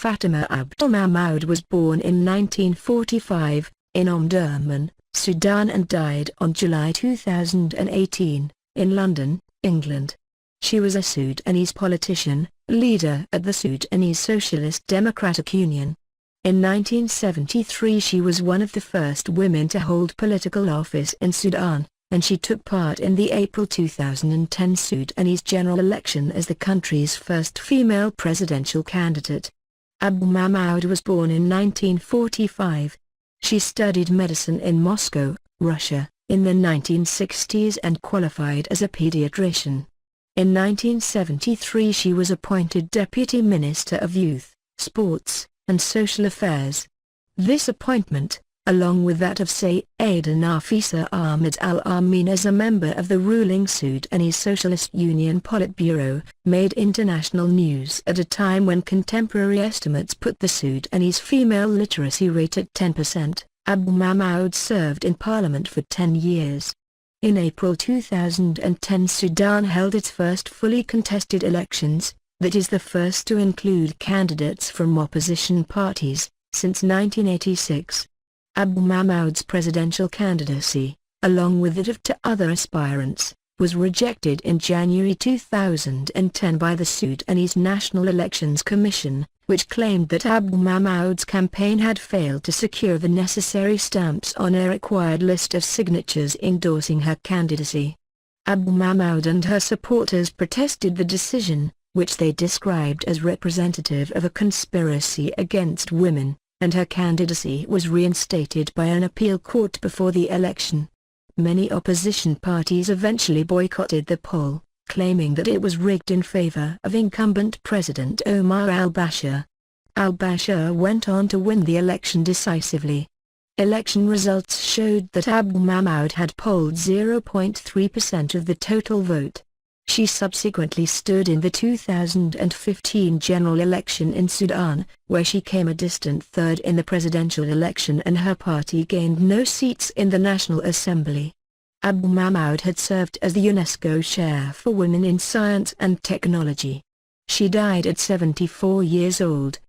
Fatima. Abdel Mahmoud was born in 1945, in Omdurman, Sudan, and died on July 2018, in London, England. She was a Sudanese politician, leader at the Sudanese Socialist Democratic Union. In 1973 she was one of the first women to hold political office in Sudan, and she took part in the April 2010 Sudanese general election as the country's first female presidential candidate. Abdel Mahmoud was born in 1945. She studied medicine in Moscow, Russia, in the 1960s and qualified as a pediatrician. In 1973 she was appointed Deputy Minister of Youth, Sports, and Social Affairs. This appointment, along with that of Sayyida Nafisa Ahmed Al-Amin as a member of the ruling Sudanese Socialist Union Politburo, made international news at a time when contemporary estimates put the Sudanese female literacy rate at 10%. Abdel Mahmoud served in parliament for 10 years. In April 2010 Sudan held its first fully contested elections, that is the first to include candidates from opposition parties, since 1986. Abdel Mahmoud's presidential candidacy, along with that of two other aspirants, was rejected in January 2010 by the Sudanese National Elections Commission, which claimed that Abdel Mahmoud's campaign had failed to secure the necessary stamps on a required list of signatures endorsing her candidacy. Abdel Mahmoud and her supporters protested the decision, which they described as representative of a conspiracy against women, and her candidacy was reinstated by an appeal court before the election. Many opposition parties eventually boycotted the poll, claiming that it was rigged in favor of incumbent President Omar al-Bashir. Al-Bashir went on to win the election decisively. Election results showed that Abdel Mahmoud had polled 0.3% of the total vote. She subsequently stood in the 2015 general election in Sudan, where she came a distant third in the presidential election and her party gained no seats in the National Assembly. Abdel Mahmoud had served as the UNESCO Chair for Women in Science and Technology. She died at 74 years old.